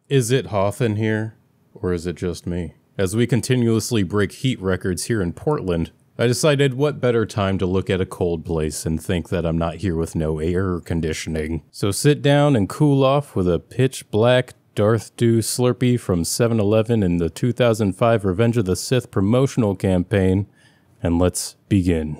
Is it Hoth in here? Or is it just me? As we continuously break heat records here in Portland, I decided what better time to look at a cold place and think that I'm not here with no air conditioning. So sit down and cool off with a pitch black Darth Dew Slurpee from 7-Eleven in the 2005 Revenge of the Sith promotional campaign, and let's begin.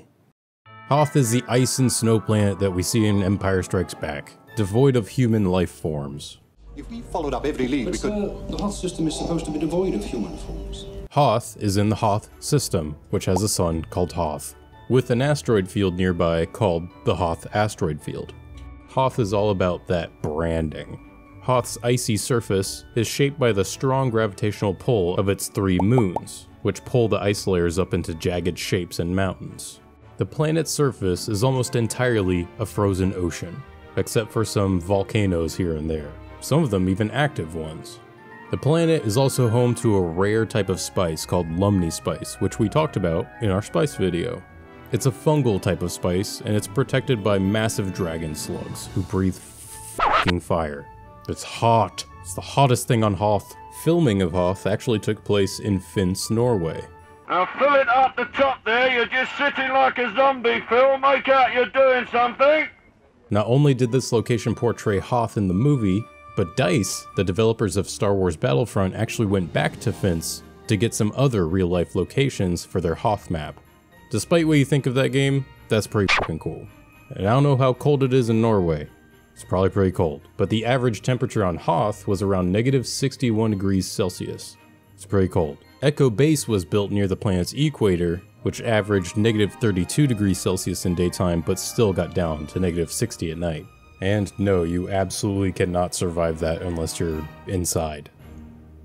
Hoth is the ice and snow planet that we see in Empire Strikes Back, devoid of human life forms. If we followed up every lead, we could... the Hoth system is supposed to be devoid of human forms. Hoth is in the Hoth system, which has a sun called Hoth, with an asteroid field nearby called the Hoth asteroid field. Hoth is all about that branding. Hoth's icy surface is shaped by the strong gravitational pull of its 3 moons, which pull the ice layers up into jagged shapes and mountains. The planet's surface is almost entirely a frozen ocean, except for some volcanoes here and there, some of them even active ones. The planet is also home to a rare type of spice called Lumni spice, which we talked about in our spice video. It's a fungal type of spice, and it's protected by massive dragon slugs who breathe f***ing fire. It's hot. It's the hottest thing on Hoth. Filming of Hoth actually took place in Finse, Norway. Now fill it up the top there, you're just sitting like a zombie, Phil. Make out you're doing something. Not only did this location portray Hoth in the movie, but DICE, the developers of Star Wars Battlefront, actually went back to Finse to get some other real-life locations for their Hoth map. Despite what you think of that game, that's pretty fucking cool. And I don't know how cold it is in Norway. It's probably pretty cold, but the average temperature on Hoth was around -61 degrees Celsius. It's pretty cold. Echo Base was built near the planet's equator, which averaged -32 degrees Celsius in daytime, but still got down to -60 at night. And no, you absolutely cannot survive that unless you're inside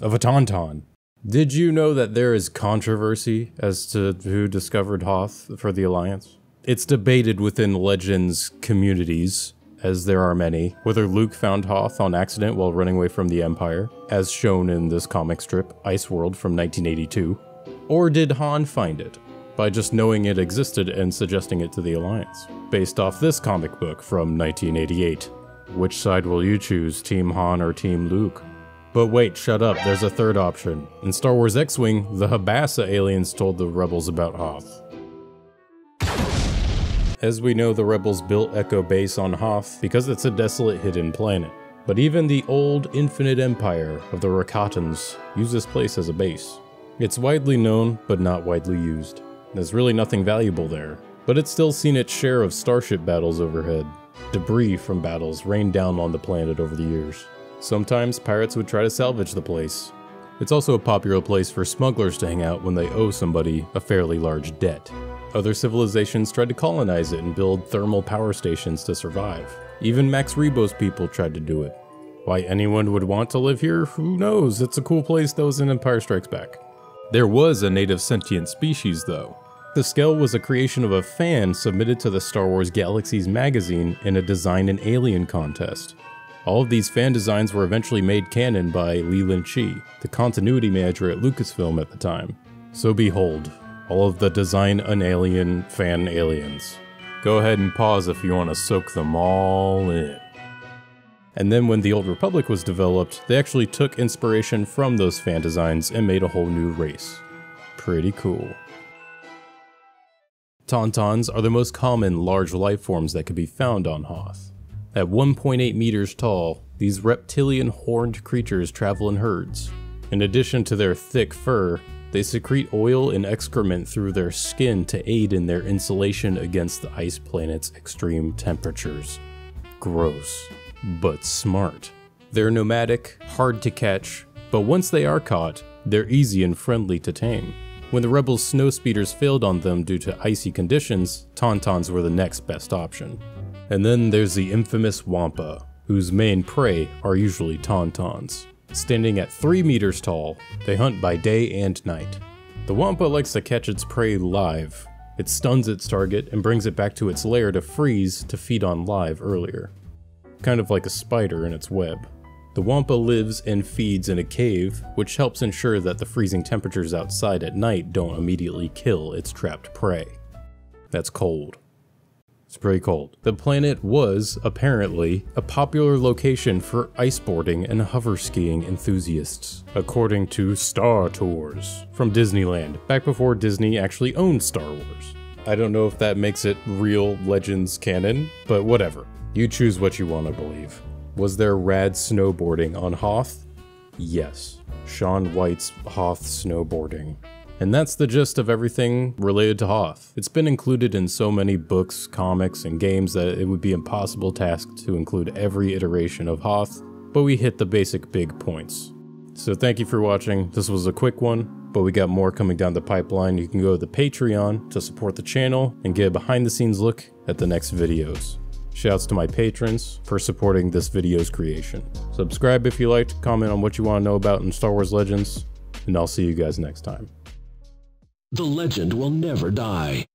of a tauntaun. Did you know that there is controversy as to who discovered Hoth for the Alliance? It's debated within Legends communities, as there are many, whether Luke found Hoth on accident while running away from the Empire, as shown in this comic strip, Ice World from 1982, or did Han find it by just knowing it existed and suggesting it to the Alliance, based off this comic book from 1988. Which side will you choose, Team Han or Team Luke? But wait, shut up, there's a third option. In Star Wars X-Wing, the Habassa aliens told the Rebels about Hoth. As we know, the Rebels built Echo Base on Hoth because it's a desolate hidden planet. But even the old Infinite Empire of the Rakatans used this place as a base. It's widely known, but not widely used. There's really nothing valuable there, but it's still seen its share of starship battles overhead. Debris from battles rained down on the planet over the years. Sometimes pirates would try to salvage the place. It's also a popular place for smugglers to hang out when they owe somebody a fairly large debt. Other civilizations tried to colonize it and build thermal power stations to survive. Even Max Rebo's people tried to do it. Why anyone would want to live here, who knows? It's a cool place that was in Empire Strikes Back. There was a native sentient species though. The Skell was a creation of a fan submitted to the Star Wars Galaxies magazine in a Design an Alien contest. All of these fan designs were eventually made canon by Leland Chee, the continuity manager at Lucasfilm at the time. So behold, all of the Design an Alien fan aliens. Go ahead and pause if you want to soak them all in. And then when the Old Republic was developed, they actually took inspiration from those fan designs and made a whole new race. Pretty cool. Tauntauns are the most common large life forms that could be found on Hoth. At 1.8 meters tall, these reptilian horned creatures travel in herds. In addition to their thick fur, they secrete oil and excrement through their skin to aid in their insulation against the ice planet's extreme temperatures. Gross, but smart. They're nomadic, hard to catch, but once they are caught, they're easy and friendly to tame. When the Rebels' snow speeders failed on them due to icy conditions, Tauntauns were the next best option. And then there's the infamous Wampa, whose main prey are usually Tauntauns. Standing at 3 meters tall, they hunt by day and night. The Wampa likes to catch its prey live. It stuns its target and brings it back to its lair to freeze to feed on live earlier. Kind of like a spider in its web. The Wampa lives and feeds in a cave, which helps ensure that the freezing temperatures outside at night don't immediately kill its trapped prey. That's cold. It's pretty cold. The planet was, apparently, a popular location for iceboarding and hover skiing enthusiasts, according to Star Tours from Disneyland, back before Disney actually owned Star Wars. I don't know if that makes it real Legends canon, but whatever. You choose what you want to believe. Was there rad snowboarding on Hoth? Yes. Shaun White's Hoth snowboarding. And that's the gist of everything related to Hoth. It's been included in so many books, comics, and games that it would be an impossible task to include every iteration of Hoth, but we hit the basic big points. So thank you for watching. This was a quick one, but we got more coming down the pipeline. You can go to the Patreon to support the channel and get a behind the scenes look at the next videos. Shouts to my patrons for supporting this video's creation. Subscribe if you liked, comment on what you want to know about in Star Wars Legends, and I'll see you guys next time. The legend will never die.